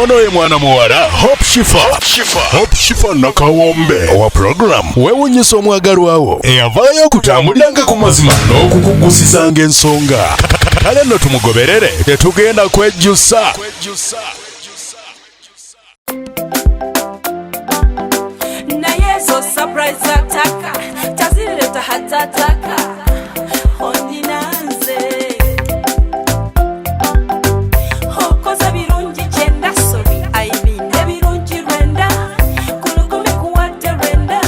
ono ye mwana muwala Hope Shifa nakawombe owa program weewunyisa omwagalwawo eyavaayo okutambuliranga ku mazima n'okukugusisanga ensonga. Kale nno tumugoberere tetugenda kwejjusa. Naye zo surprise ataka tazileta hatataka ondinanze hokoza birungi kyenda sobi aibine birungi rwenda kulukumi kuwadde rwenda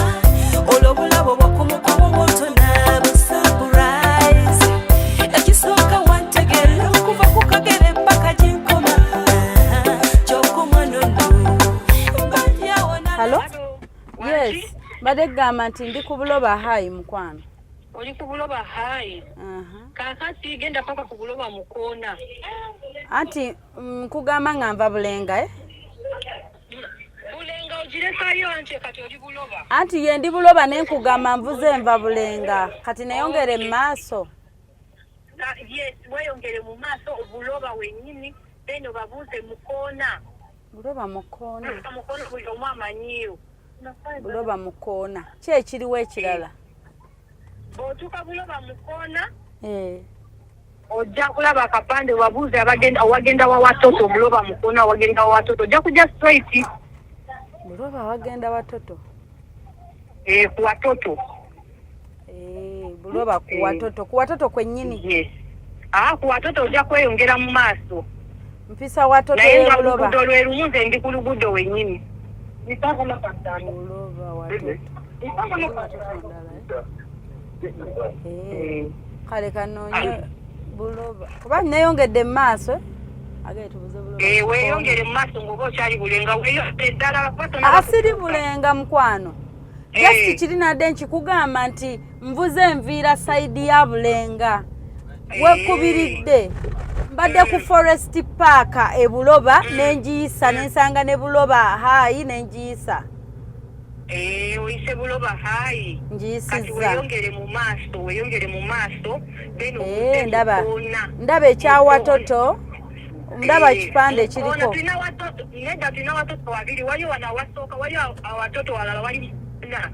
olwobulabo bwakumukumu moto nabo surprise ekisooka wantegera okuva ku kagere paka jinkoma kyokumwanono. Hello? Yes. Bade gamba nti ndi ku buloba hayi mukwano. Oli ku buloba hayi? Kakati genda paka ku buloba mukoona. Anti kugamba ngamba bulenga Bulenga ogirekayo anje kati oli buloba. Anti ye ndi buloba nenkugamba mvuze nva bulenga kati neyongere mu maaso. Yes, weyongere mu maaso obuloba wenyini then obabuuze mukoona. Buloba mukoona. Mukoona buli omu amanyiyo. Buloba mukoona. Ki ekiriwo ekirala? Bw'otuuka buloba mukoona ojja kulaba akapande obabuuze awagenda wawatoto buloba mukoona awagenda wawatoto ojja kujja straight. Buloba awagenda watoto? Ku watoto. Buloba ku watoto. Ku watoto kwennyini? Yes. Ku watoto ojja kweyongera mu maaso. Mpisa watoto ye buloba. Buloba. Naye nga lwe lumu nze ndi ku luguudo wennyini. Buloba watoto. Kale kanoonye buloba. Kuba neyongedde mu maaso. Ageetubuze buloba. Weeyongere mu maaso ng'oba okyali bulenga weeyongere ddala. Asiri bulenga mukwano. Just kirinadde nkikugamba nti mvuze enviira sayidi ya bulenga. Wekubiridde. Mbadde ku Forest Park e Buloba nenjiyisa nensanga ne Buloba hayi nenjiyisa. Oyise Buloba hayi. Njiyisiza. Kati weeyongere mu maaso. Ndaba ekyawatoto. Ndaba kipande kiriko. Nedda tulina watoto wabiri waliwo wano awasooka waliwo awatoto walala wali na.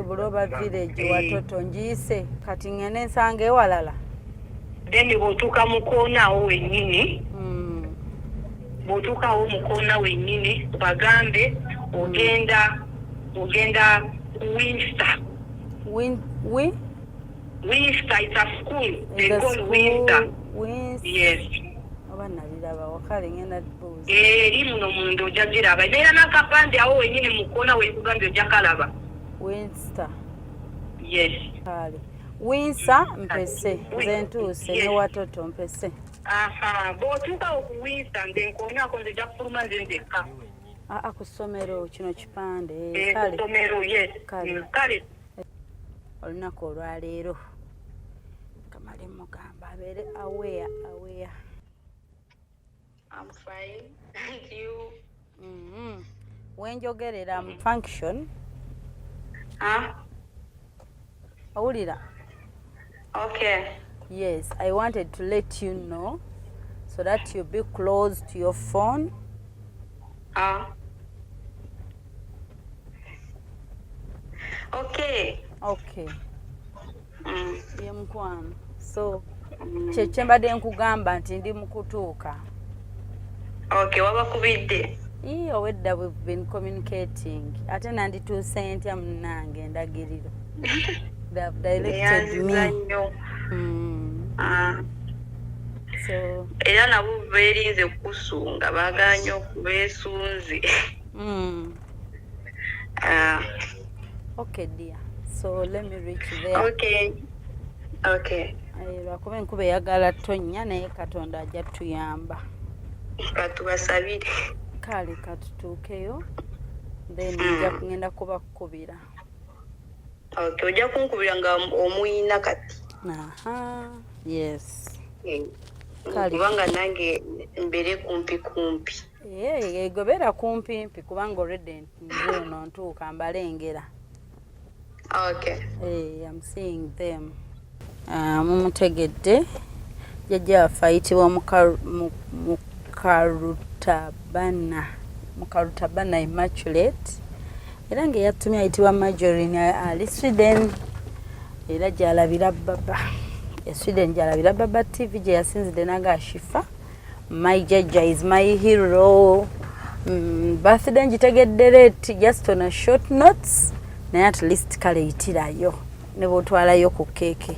Buloba village watoto njiyise kati ngene ensanga ewalala. Then bw'otuuka mu koona awo wennyini. Bw'otuuka awo mu koona wennyini bagambe ogenda Winster. Winster, it's a school. They call Winster. Yes. Abanaliraba wakale ngenda buuza. Eri muno munda ojja giraba. Neera n'akapande awo wennyini mu koona weekugambye ojja kalaba. Winster. Yes. Kale. Winsa mpese nze ntuuse ne watoto mpese. Bw'otuuka ku Winsa nze nkoonako nze ojja kufuluma nze nzekka. Ku ssomero kino kipande. Ku ssomero yes. Kale. Olunaku olwaleero kamale mugamba abeere aware. I'm fine. Thank you. Wenjogerera mu function. Awulira? Okay. Yes, I wanted to let you know so that you be close to your phone. Okay. Ye mukwano. So, kye mbadde nkugamba nti ndi mu kutuuka. Okay, wabakubidde? Owedda we've been communicating. Ate nandituuse ntya munnange endagiriro. They have directed me. So, era nabo beerinze kukusunga baaganye okubeesunze. Okay, dear. So let me reach there. Okay. Lwakuba enkuba eyagala ttonnya naye Katonda ajja tuyamba. Katubasabire. Kale katutuukeyo. Then nja kugenda kubakubira. Okay, ojja kunkubira nga omuyina kati. Yes. Kubanga nange mbere kumpi. Gobera kumpi kubanga already nze no ntuuka mbalengera. Okay. I'm seeing them. Mumutegedde jjajja waffe ayitibwa Mukarutabana Immaculate era ng'eyatumye ayitibwa Marjorie ali Sweden era gy'alabira baba Sweden gy'alabira baba TV gye yasinzidde n'agashifa my judge is my hero birthday ngitegedde late just on a short notes naye at least kale yitirayo ne bw'otwalayo ku keeke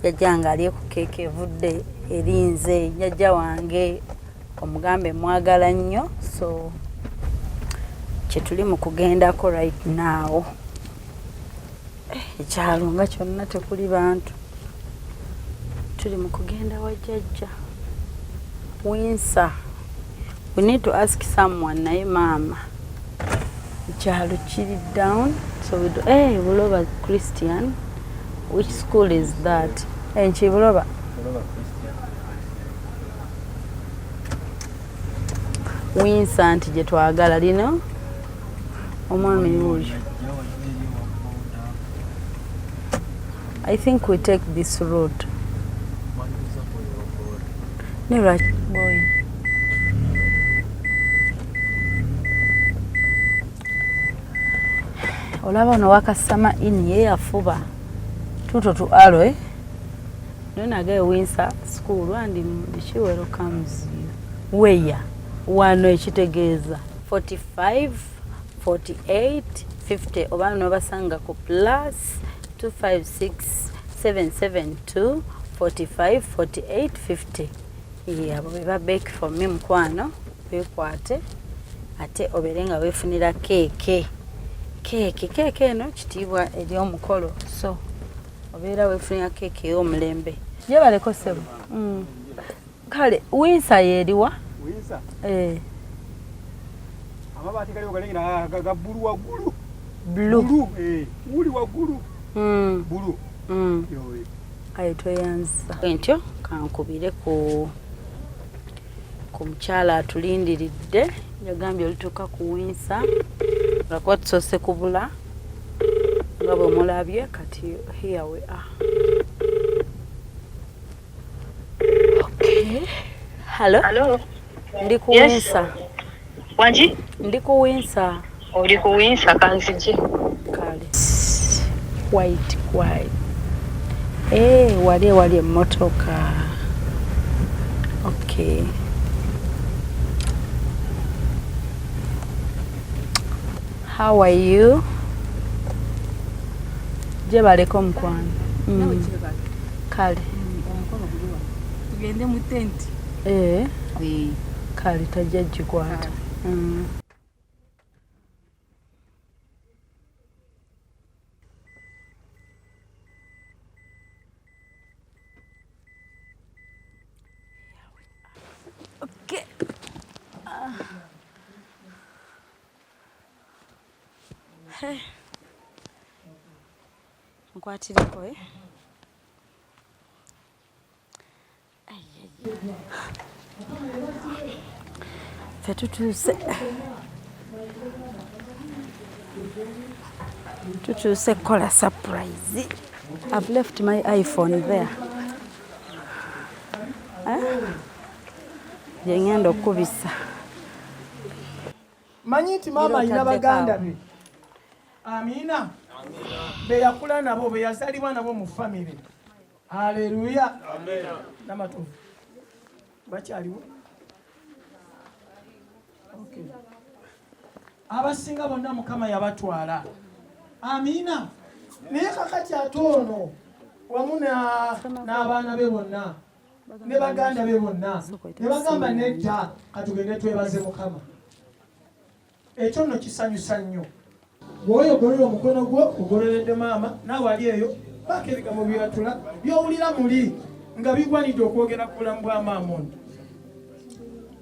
jjajjange ali ku keeke evudde erinze jjajja wange omugambe mwagala nnyo so tuli mu kugendako right now ekyalo nga kyonna tekuli bantu tuli mu kugenda wa jjajja Windsor we need to ask someone naye maama ekyalo kiri down so we do Buloba Christian which school is that Buloba Windsor nti gye twagala lino omwami oyo I think we take this road ne right boy olaba no wakasama in ye yafuba tuto to alo then I go Windsor school and she welcomes you where wano ekitegeeza 45 48 50 oba nobasanga ku plus 256 772 45 48 50 abo beba back for me mukwano bekwate ate oberenga wefunira keeke no kitiibwa eri omukolo so obeera wefunira keeke y'omulembe gye baleko sebo kale Windsor yeriwa Windsor amabati kali okalengera gagabulu wagulu blue uli wagulu bulu yowe ayitoyanza entyo kankubire ku mukyala atulindiridde yagambye olituuka ku Windsor ngakuba tusose kubula nga bwe mulabye kati here we are okay hello ndi ku Windsor Wanji? Ndi ku Windsor. Oli ku Windsor kanzije. Kale. White. Wali motoka. Okay. How are you? Je baleko mukwano. Kale. Tugende mu tent. Kale tajja jikwata. Okay. Hey. Nkwatireko tutuuse kukola surprise. I've left my iPhone there. Yengenda okubisa. Manyi nti maama alina baganda be. Amina. Be yakula nabo be yazalibwa nabo mu family. Haleluya. Amen. Namatufu. Bakyaliwo. Okay. Abasinga bonna Mukama yabatwala. Amina. Naye kakati atono wamu n'abaana be bonna ne baganda be bonna ne bagamba nedda katugende twebaze Mukama. Ekyo nno kisanyusa nnyo. Bw'oyogolera omukono gwo ogoleredde maama naawe ali eyo baako ebigambo byeyatula by'owulira muli nga bigwanidde okwogera ku bulamu bwa maama ono.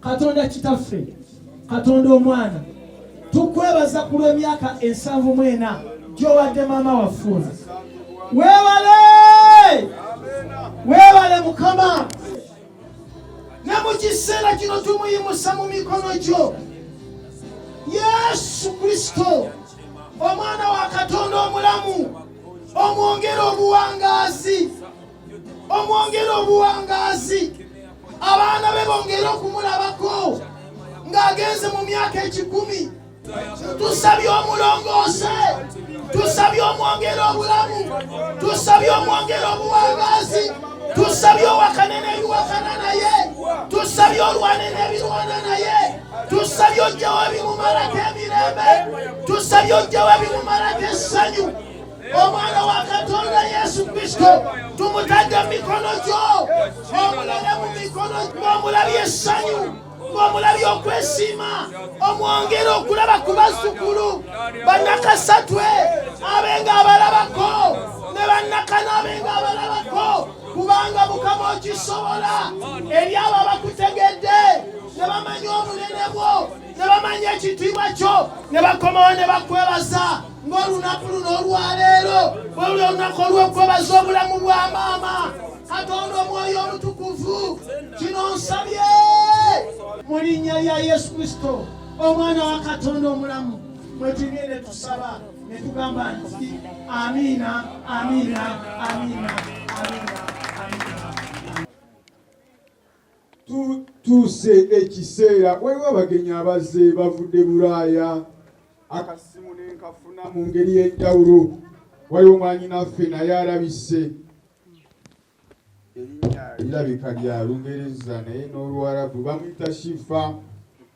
Katonda kitaffe, Katonda omwana, tukwebaza ku lw'emyaka 74 gy'owadde maama waffe. Weebale Mukama. Ne mu kiseera kino tumuyimusa mu mikono gyo Yesu Kristo, omwana wa Katonda omulamu, omwongere obuwangazi, abaana be bongera okumulabako ng'agenze mu myaka 10. Tusabye omulongoose, tusabye omwongere obulamu, tusabye omwongere obuwangazi, tusabye owakane n'ebiwakana naye, tusabye olwane n'ebirwana naye, tusabye ojjawo ebimumalako emirembe, tusabye ojjawo ebimumalako essanyu. Omwana wa Katonda Yesu Kristo tumutadde mu mikono gyo, omulale mu mikono ng'omulabye essanyu, ng'omulabye okwesiima, omwongere okulaba ku bazzukulu bannakasatwe abenga abalabako ne bannakana abenga abalabako, kubanga Mukama okisobola. Eri abo abakutegedde ne bamanya obunene bwo ne bamanya ekitiibwa kyo ne bakomawo ne bakwebaza ng'olunaku luno olwaleero bwe luli olunaku olw'okwebaza obulamu bwa maama. Katonda omwoyo omutukuvu kino nsabye mu linnya lya Yesu Kristo omwana wa Katonda omulamu, mwe tugende tusaba ne tugamba nti amiina, amiina, amiina, amiina, amiina. Tutuuse ekiseera, waliwo abagenyi abazze bavudde Bulaaya, akasimu ne nkafuna mu ngeri y'enjawulo. Waliwo mwanyinaffe naye alabise erinnya lirabika lya Lungereza naye n'Oluwarabu, bamuyita Shifa,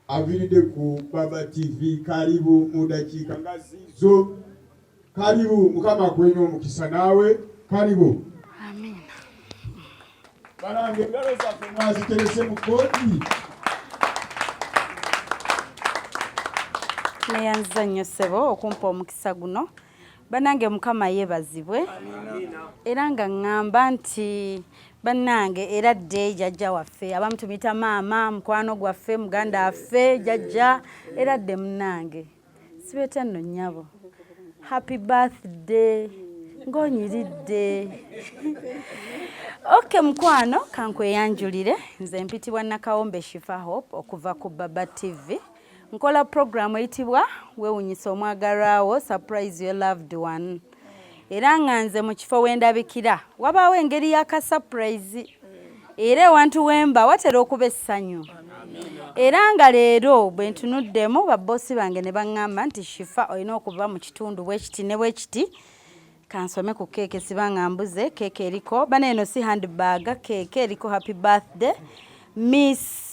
aviridde ku Baba TV. Karibu mu dakiika nga ziizo. Karibu, Mukama kwenye omukisa naawe. Karibu. Amina. Balange engalo zaffe mwaziterese mu kooti. Neyanza nnyo ssebo okumpa omukisa guno. Bannange Mukama yeebazibwe. Era nga ŋŋamba nti bannange era dde jjajja waffe abamu tumuyita maama, mukwano gwaffe, muganda waffe, jjajja era dde munnange. Sibeeta nno nnyabo. Happy birthday. Ng'onyiridde. Okay mukwano, kankweyanjulire. Nze mpitibwa Nakawombe Shifa Hope okuva ku Baba TV. Nkola programu eyitibwa Weewuunyisa omwagalwawo, surprise your loved one. Era nga nze mu kifo wendabikira wabaawo engeri y'akasurprise, era ewantu wemba watera okuba essanyu. Era nga leero bwe ntunuddemu babbosi bange ne baŋŋamba nti Shifa olina okuva mu kitundu bwekiti ne bwekiti. Kansome ku keeke sibanga mbuze, keeke eriko bana eno si handbag, keeke eriko happy birthday Miss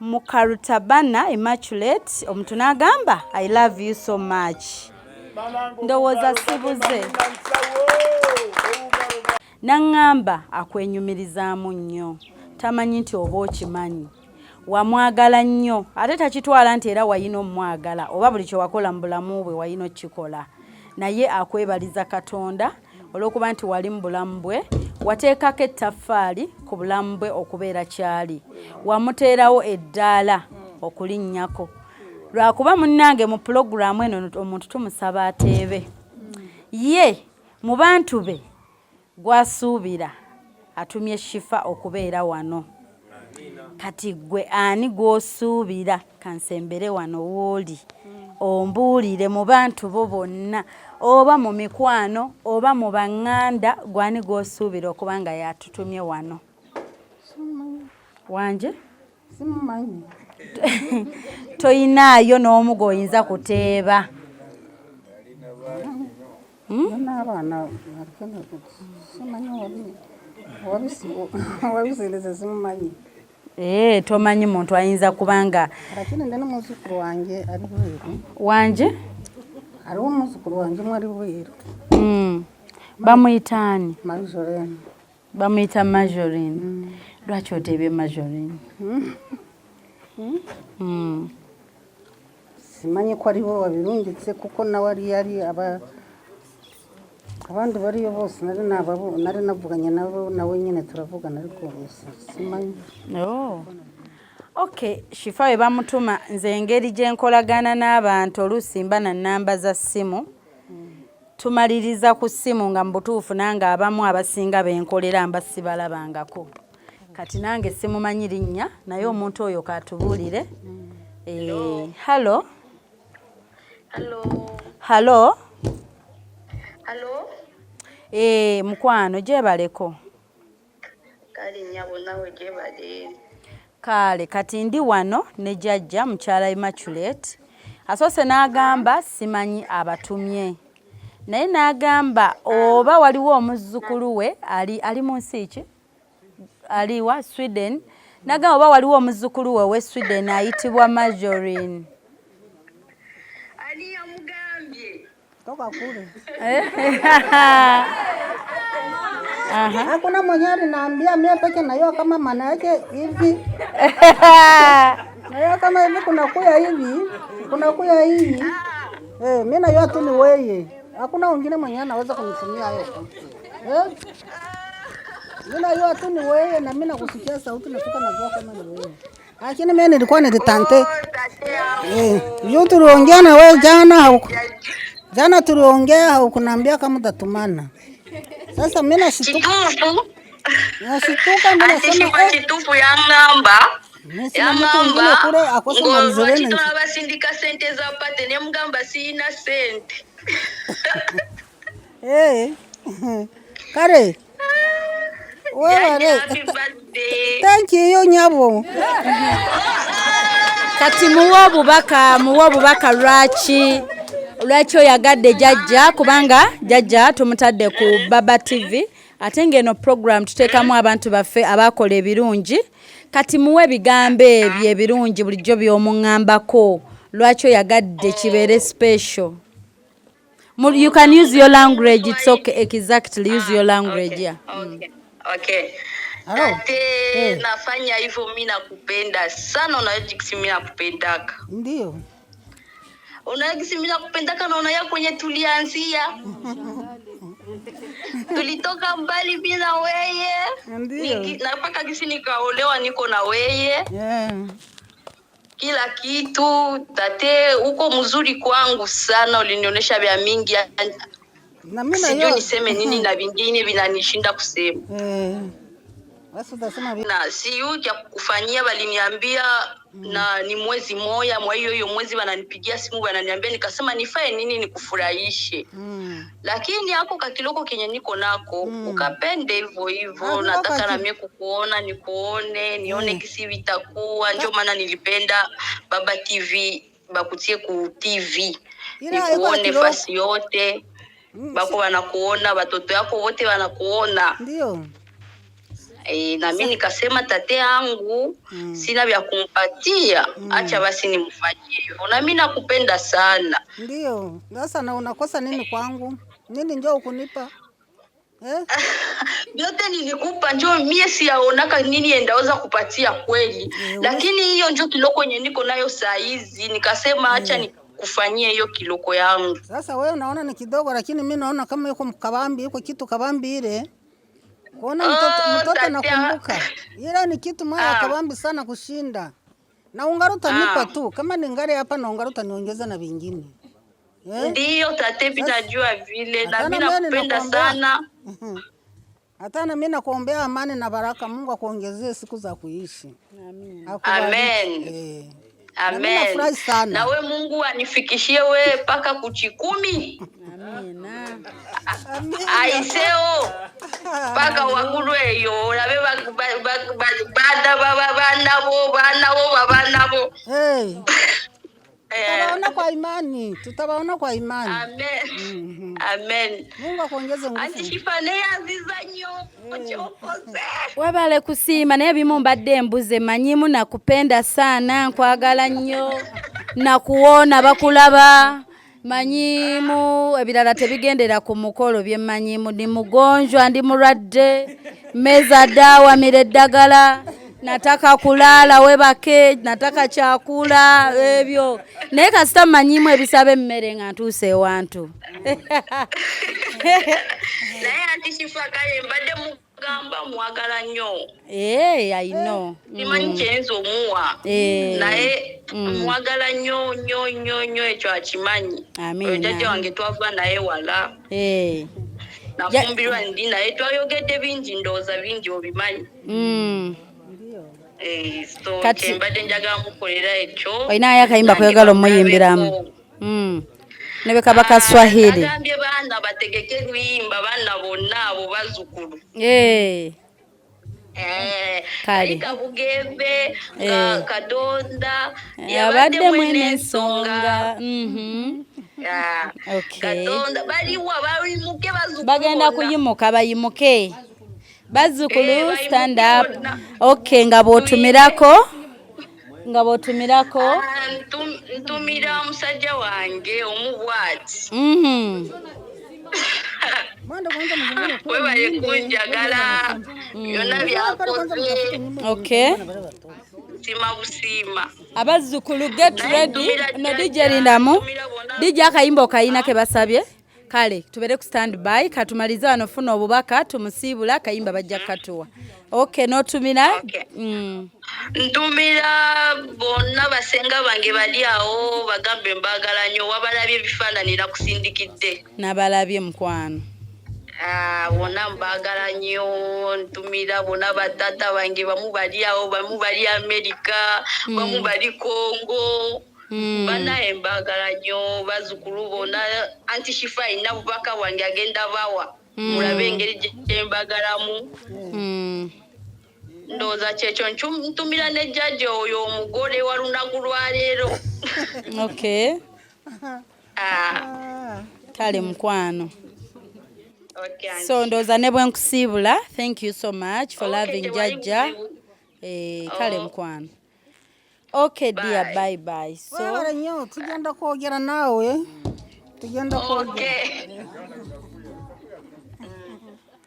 Mukarutabana Immaculate. Omuntu n'agamba I love you so much. Ndowooza sibuze. Naŋŋamba akwenyumirizaamu nnyo, tamanyi nti oba okimanyi. Wamwagala nnyo ate takitwala nti era wayina omwagala oba buli kye wakola mu bulamu bwe wayina okikola. Naye akwebaliza Katonda olw'okuba nti wali mu bulamu bwe, wateekako ettaffaali ku bulamu bwe okubeera kyali, wamuteerawo eddaala okulinnyako. Lwakuba munnange mu pulogulaamu eno omuntu tumusaba ateebe. Ye mu bantu be gwasuubira atumye Shifa okubeera wano. Kati gwe ani gw'osuubira kansembere wano w'oli ombuulire mu bantu bo bonna oba mu mikwano oba mu baŋŋanda gwani gw'osuubira okuba nga yatutumye wano? Wanje? Simumanyi. Toyinaayo n'omu g'oyinza kuteeba. N'abaana simanyi wabisirize simumanyi. Tomanyi muntu ayinza kubanga. Lakini ndina omuzukulu wange ali bweru. Wanje? Aliwo omuzukulu wange mwali bweru. Bamuyita ani? Marjolaine. Bamuyita Marjolaine. Lwaki oteebye Marjolaine? Simanyi ko aliwo wabirungitse kuko nawali yali abandi bariyo bose nari navuganye nabo nawe nyine turavugana ariko simanyi. Okay, Shifa we bamutuma nze engeri gye nkolagana n'abantu oluusi mba na nnamba za ssimu. Tumaliriza ku ssimu nga mu butuufu nange abamu abasinga benkolera mba sibalabangako. Kati nange simumanyi linnya naye omuntu oyo katubuulire. Hello? Hello? Hello? Mukwano gyebaleko. Kali nnyabo nawe gyebale. Kale kati ndi wano ne jjajja mukyala Immaculate asoose n'agamba simanyi abatumye naye n'agamba oba waliwo omuzzukulu we ali mu nsi ki aliwa Sweden n'agamba oba waliwo omuzzukulu we Sweden ayitibwa Marjorie. Ani yamugambye? Toka kule. Hakuna mwenye aliniambia mimi peke na yeye kama maana yake hivi. Na yeye kama hivi kuna kuya hivi. Mimi na yeye tu ni wewe. Hakuna wengine mwenye anaweza kunitumia hayo. Mimi na yeye tu ni wewe na mimi nakusikia sauti nafika najua kama ni wewe. Lakini mimi nilikuwa nilitante. Yeye tuliongea na wewe jana tuliongea haukuniambia kama utatumana. Sasa mimi nashituka mimi nasema kitufu ya namba ya namba kule akosa mamzereni tunabasindika sente za pate ne mugamba sina sente. Kare wewe thank you nyabo. Kati muwa bubaka lwaki oyagadde jjajja kubanga jjajja tumutadde ku Baba TV ate ng'eno program tuteekamu abantu baffe abakola ebirungi kati muwe ebigambo ebyo ebirungi bulijjo by'omuŋŋambako lwaki oyagadde kibeere special. You can use your language, it's okay, exactly, use your language. Okay, yeah. Okay. Ate nafanya hivyo mimi nakupenda sana, unajikisi mimi nakupendaka. Ndio. Unajikisi mimi nakupendaka na unaya kwenye tulianzia. Tulitoka mbali bila weye. Ndio. Napaka kisi nikaolewa niko na weye. Yeah. Kila kitu tate uko mzuri kwangu sana, ulinionyesha vya mingi. Na mimi sijui niseme nini na vingine vinanishinda kusema. Basi utasema vipi? Na siyo ya kukufanyia waliniambia na ni mwezi moja mwa hiyo mwezi wananipigia simu wananiambia nikasema nifae nini nikufurahishe. Lakini hapo kakiloko kenye niko nako ukapende hivyo nataka na mimi kukuona nikuone nione kisi vitakuwa ndio maana nilipenda Baba TV bakutie ku TV nikuone fasi yote bako wanakuona watoto yako wote wanakuona. Ndio. Na mimi nikasema tate yangu sina vya kumpatia acha basi nimfanyie hivyo na mimi nakupenda sana. Ndio. Sasa na unakosa nini kwangu? Nini njoo ukunipa? Yote nilikupa njoo mimi siaonaka nini endaweza kupatia kweli. Lakini hiyo njoo kiloko yenye niko nayo saa hizi nikasema acha nikufanyie hiyo kiloko yangu. Sasa wewe unaona ni kidogo lakini mimi naona kama yuko mkabambi yuko kitu kabambi ile. Kuona mtoto nakumbuka. Ila ni kitu moja kabambi sana kushinda. Na ungaruta nipa tu. Kama ni ngari hapa na ungaruta niongeza na vingine. Ndio tate najua vile na mimi nakupenda sana. Hata na mimi nakuombea amani na baraka. Mungu akuongezee siku za kuishi. Amen. Amen. Na we Mungu anifikishie we paka kuchikumi. Amina. Aiseo paka wakulwe yo labe bana bo. Tutabaona kwa imani. Amen. Amen. Mungu akuongeze nguvu. Antishifane aziza nyo. Wabale kusima naye bimu mbadde mbuze manyimu nakupenda sana nkwagala nnyo nakuona bakulaba manyimu ebirala tebigendera ku mukolo bye manyimu ndi mugonjwa ndi mulwadde meza dawa mireddagala nataka kulala webake nataka chakula ebyo naye kasita manyimu ebisabe mmere nga ntuuse ewantu. Naye antishifakaye mbadde gamba mwagala nnyo. I know. Simanyi kyenzo muwa. Naye mwagala nnyo ekyo akimanyi. Amina. Jjajja wange twava naye wala. Nafumbirwa ndi naye twayogedde bingi ndowooza bingi obimanyi. So mbadde njagala mukolera ekyo. Olinayo akayimba kuyagala omuyimbiramu. Nebe kabaka Swahili. Agambye baana bategeke luyimba baana bonna abo bazzukulu. Kale. Kabugembe Katonda Yabadde mwene ensonga. Okay. Katonda baliwa bayimuke bazzukulu Bagenda kuyimuka bayimuke. Bazzukulu bayimuke stand up. bonna. Okay, nga bw'otumirako. Ntumira musajja wange omubwati. Webale kunjagala byonna byakoze. Okay. Sima busiima. Abazzukulu get ready. No DJ lindamu. DJ akayimba okayina ke basabye. Kale tubere ku stand by katumalize wano funa obubaka tumusiibula akayimba bajja katuwa. Okay, notumira. Okay. Ntumira bonna basenga bange bali awo bagambe mbagala nnyo wabalabye ebifaananyi nakusindikidde. Nabalabye mukwano. Bonna mbagala nnyo. Ntumira bonna batata bange bamu bali awo bamu bali Amerika bamu bali Congo. Banaye mbagala nnyo bazzukulu bonna anti Shifa alina bubaka bwange agenda bawa mulabe engeri gye mbagalamu. Ndowooza kyekyo ntumira ne jjajja oyo omugole wa lunaku lwa leero. Okay. Kale mukwano. Okay, So ndowooza ne bwe nkusiibula. Thank you so much for loving jjajja. Kale mukwano. Okay dear, bye bye. So Webale nnyo tugenda kwogera naawe. Tugenda kwogera.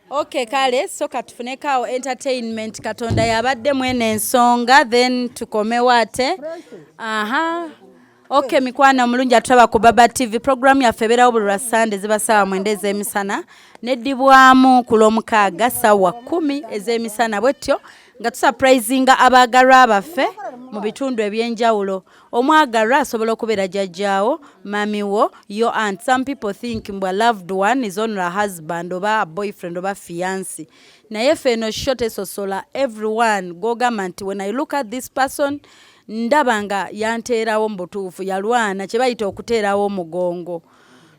Okay kale so katufunekawo entertainment Katonda yabadde mwene ensonga then tukomewo ate. Okay mikwana mulungi atulaba ku Baba TV program yaffe ebeerawo buli lwa Sunday ziba ssaawa 9 ez'emisana neddibwamu ku Lwomukaaga ssaawa 10 ez'emisana bwetyo nga tusurprisinga abaagalwa baffe mu bitundu ebyenjawulo. Omwagalwa asobola okubeera jjajjaawo, mamiwo, your aunt. Some people think mbwa loved one is only a husband oba a boyfriend oba fiancé. Naye ffe eno short esosola everyone gogamba nti when I look at this person ndaba nga yanteerawo mu butuufu yalwana kye bayita okuteerawo omugongo.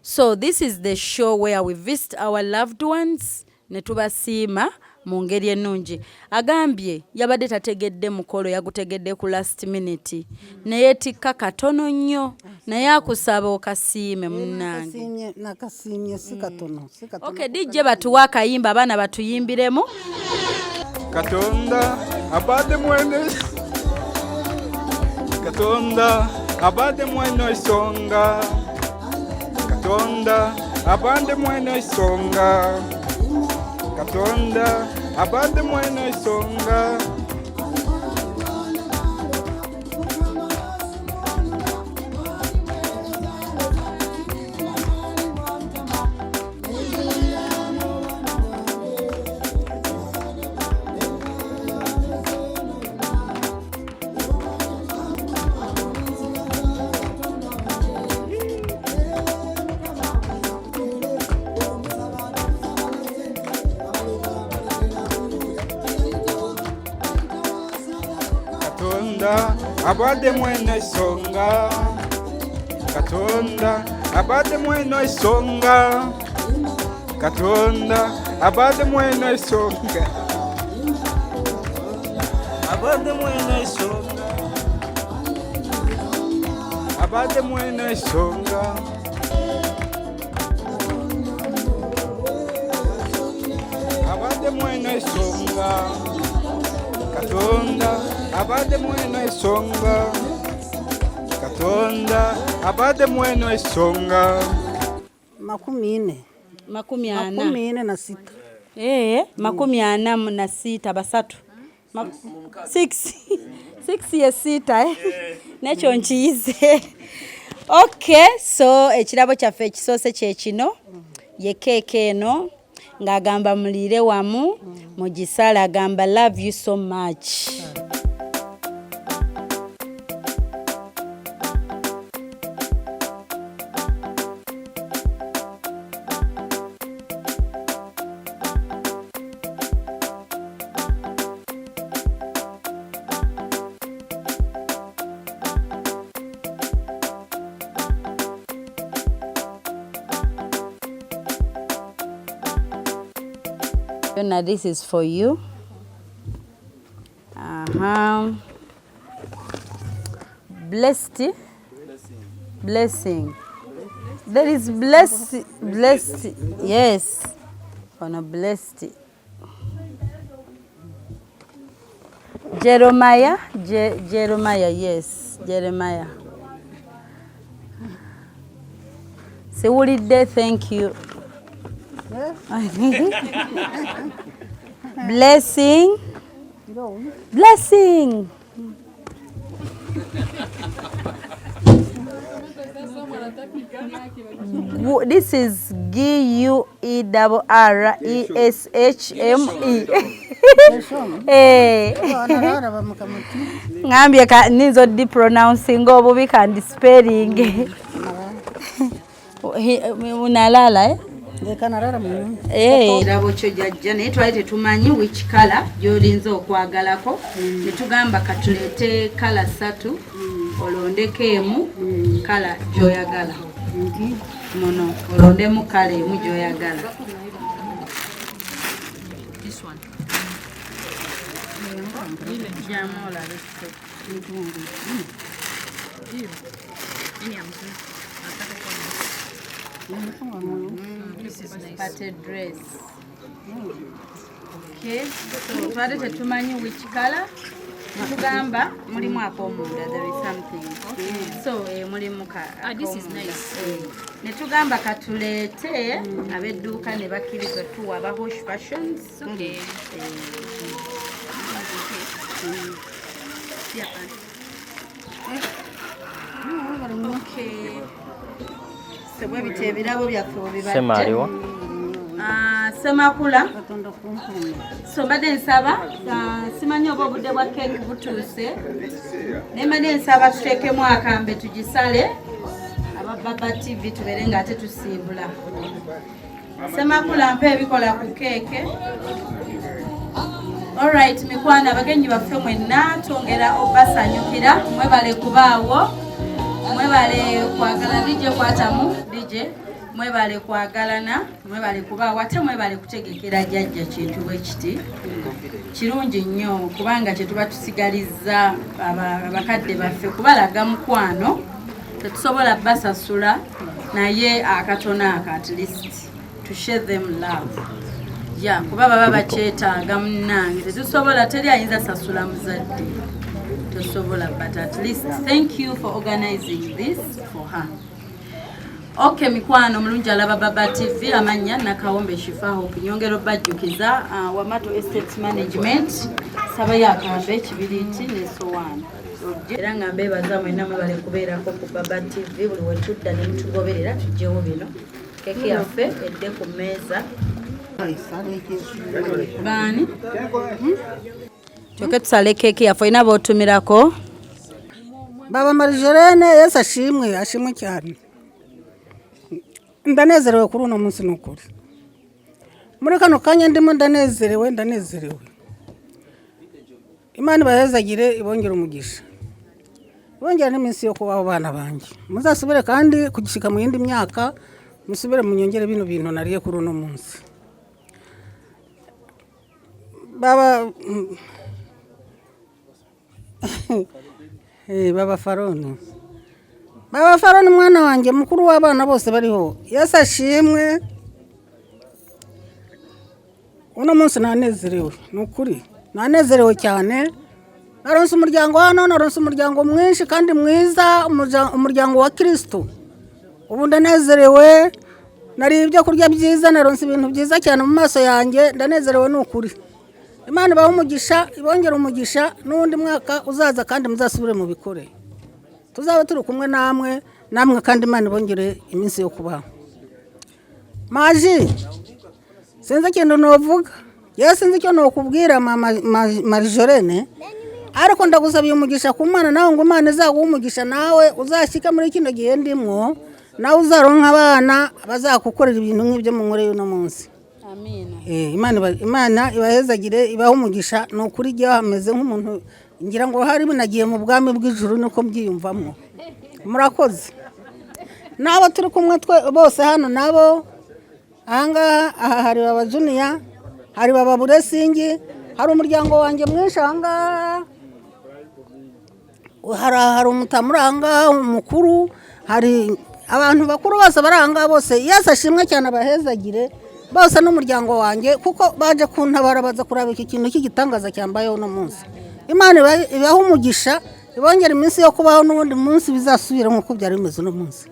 So this is the show where we visit our loved ones ne tubasiima mu ngeri ennungi. Agambye yabadde tategedde mukolo yagutegedde ku last minute naye tikka katono nnyo naye akusaba okasiime munnange. Nakasiimye si katono. Okay DJ batuwa akayimba abaana batuyimbiremu. Katonda abadde mwene Katonda abadde mwene isonga. Katonda abadde mwene isonga. Katonda abadde mwene isonga. Katonda abadde mwene isonga. Katonda abadde mwene isonga. Katonda abadde mwene isonga. Abadde mwene isonga. Abadde mwene isonga. Abadde mwene isonga. Katonda abadde mwene isonga. Katonda abadde mwene isonga. 40. 40. 46. 46 basatu. 6 ye sita nekyo nkiyize. Okay so ekirabo kyaffe ekisoose kye kino ye keeke eno ng'agamba muliire wamu mugisala agamba love you so much. Now this is for you. Blessed. Blessing. There is blessed. Yes. On a blessed. Jeremiah. Jeremiah. Yes. Jeremiah. Say what did they thank you? Blessing. Blessing. This is GUERRESHME. Ngambye ka nizo di pronouncing obubi kandi spelling. Unalala Rabo kyo jajja naye twali tetumanyi which color gy'olinza okwagalako ne tugamba katuleete kala 3 olondeko emu kala gy'oyagala muno olondemu kala emu gy'oyagala. This one. This is nice. Parted dress. Okay, so twali tetumanyi which color. Tugamba mulimu akomunda, there is something. Okay. So mulimu ka. This is nice. Ne tugamba katuleete abedduuka ne bakkiriza tuwa aba Hosh Fashions. Okay. Okay. Sebwe bitebirabo byaffe obibadde. Semaliwa. Semakula. So badde nsaba simanyi oba obudde bwa cake butuuse. Ne mbadde nsaba tuteekemu akambe tugisale Ababa TV tubeere nga ate tusiibula. Semakula mpa ebikola ku keeke. Alright, mikwano abagenyi baffe mwenna twongera obasanyukira mwebale kubaawo. Mwebale kwagala DJ kwatamu DJ mwebale kwagalana mwebale kubaawo ate mwebale kutegekera jjajja kintu bwekiti kirungi nnyo kubanga kye tuba tusigalizza abakadde baffe kubalaga mukwano tetusobola basasula naye akatona at least to share them love kuba baba bakyetaaga munnange tetusobola teri ayinza sasula muzadde tosobola but at least thank you for organizing this for her. Okay mikwano mulungi alaba Baba TV amanya Nakawombe Shifa Hope nyongero bajjukiza Wamato Estate Management saba yakambe kibiriti ne so one era ngambe bazamu enamwe bale kubeerako ku Baba TV buli wetudda ne mutugoberera tujjewo bino keke yaffe edde ku mmeeza bani Choke tusale keke yaffe ina botumirako Baba Marjolaine Yesu ashimwe cyane ndanezerewe kuri uno munsi nukuri muri kano kanya ndimo ndanezerewe Imana bayazagire ibongera umugisha ibongera n'iminsi yo kubaho bana banjye muzasubire kandi kugishika mu yindi myaka musubire munyongere bino bintu nariye kuri uno munsi Baba Baba Faroni mwana wanjye mukuru w'abana bose bariho Yesu ashimwe uno munsi nanezerewe nukuri nanezerewe cyane naronse umuryango hano naronse umuryango mwinshi kandi mwiza umuryango wa Kristo ubu ndanezerewe nari ibyo kurya byiza naronse ibintu byiza cyane mu maso yanjye ndanezerewe nukuri Imana ibahe umugisha ibongera umugisha n'undi mwaka uzaza kandi muzasubire mu bikore tuzaba turi kumwe namwe kandi Imana ibongere iminsi yo kubaho Maji sinzi ikintu novuga sinzi icyo nokubwira Mama Marjolaine ariko ndagusabye umugisha ku Mana nawe ngo Imana izaguha umugisha nawe uzashyika muri kino gihe ndimwo nawe uzaronka abana bazakukorera ibintu nk'ibyo mu nkore y'uno munsi Imana ibahezagire ibahe umugisha nukuri jya hameze nk'umuntu ngira ngo hari binagiye mu bwami bw'ijuru niko mbyiyumvamo murakoze nabo turi kumwe bose hano nabo ahangaha hari Baba Junior hari Baba Buresingi hari umuryango wanjye mwinshi ahangaha hari umutamuranga umukuru hari abantu bakuru bose baranga bose Yesu ashimwe cyane abahezagire bose n'umuryango wanjye kuko baje kuntabara baza kuraba iki kintu cy'igitangaza cyambayeho no munsi Imana ibaho umugisha ibongera iminsi yo kubaho n'ubundi munsi bizasubira nk'uko byari bimeze no munsi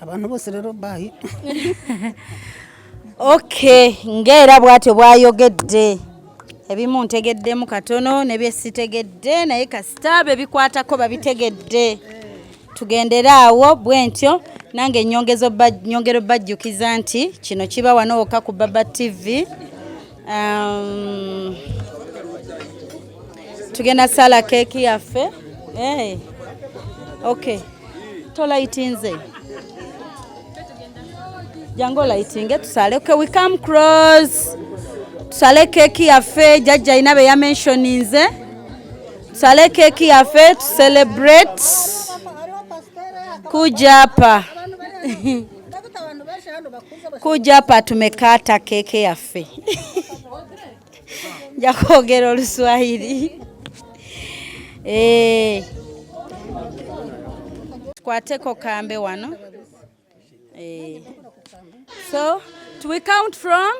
abantu bose rero bayi Okay ngera bwate bwayogedde ebimu ntegedde mu katono ne byesitegedde naye kasitabe bikwatako babitegedde tugendera awo bwentyo nange nyongero bajjukiza nti kino kiba wano oka ku Baba TV tugenda sala keki yaffe okay tola itinze jango lighting tusale okay we come cross tusale keki yaffe jajja inabe ya mentioninze tusale keki yaffe to celebrate kujapa kujapa tumekata keke yaffe jakogera Oluswahili kwateko kambe wano so do we count from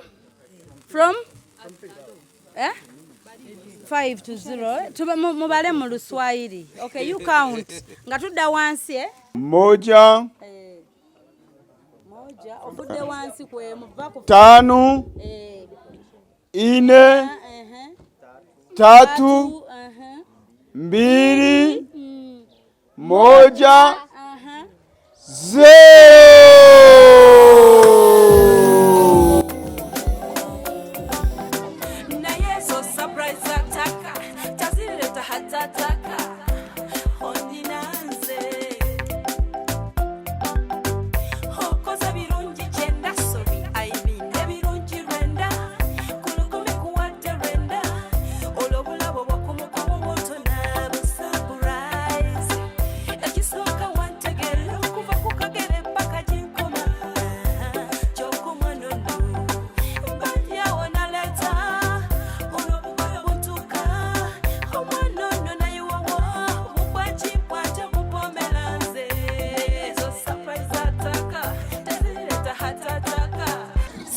5 to 0 tuba mubale mu Luswahili okay you count nga tudda wansi moja obude wansi kwe muva ku 5 4 3 2 1 0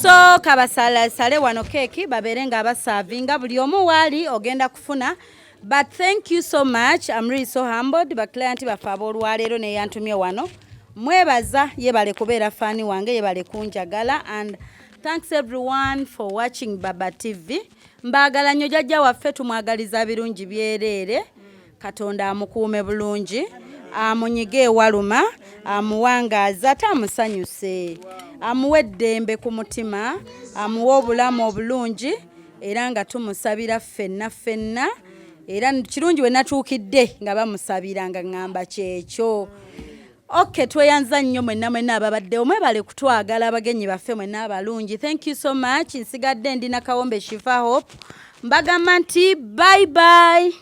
So kabasale wano keki baberenga abasavinga buli omu wali ogenda kufuna but thank you so much I'm really so humbled ba client bafabo olwalero ne yantumye wano mwebaza yebale kubeera fani wange yebale kunjagala and thanks everyone for watching Baba TV mbagala nnyo jajja waffe tumwagaliza birungi byerere Katonda amukuume bulungi amunyige waluma amuwangaza tamusanyuse amuwe eddembe ku mutima amuwe obulamu obulungi era nga tumusabira ffenna era kirungi we natuukidde nga bamusabira nga ngamba kyekyo okay tweyanza nnyo mwenna ababadde omwebale kutwagala abagenyi baffe mwenna abalungi thank you so much nsigadde ndina Kawombe Shifa Hope mbagamba nti bye bye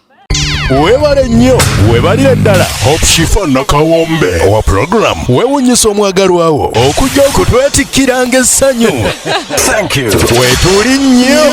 webale nnyo webalire ddala Hope Shifa Nakawombe owa program wewunyisa omwagalwawo okujja okutwetikkiranga essanyu thank you wetuli nnyo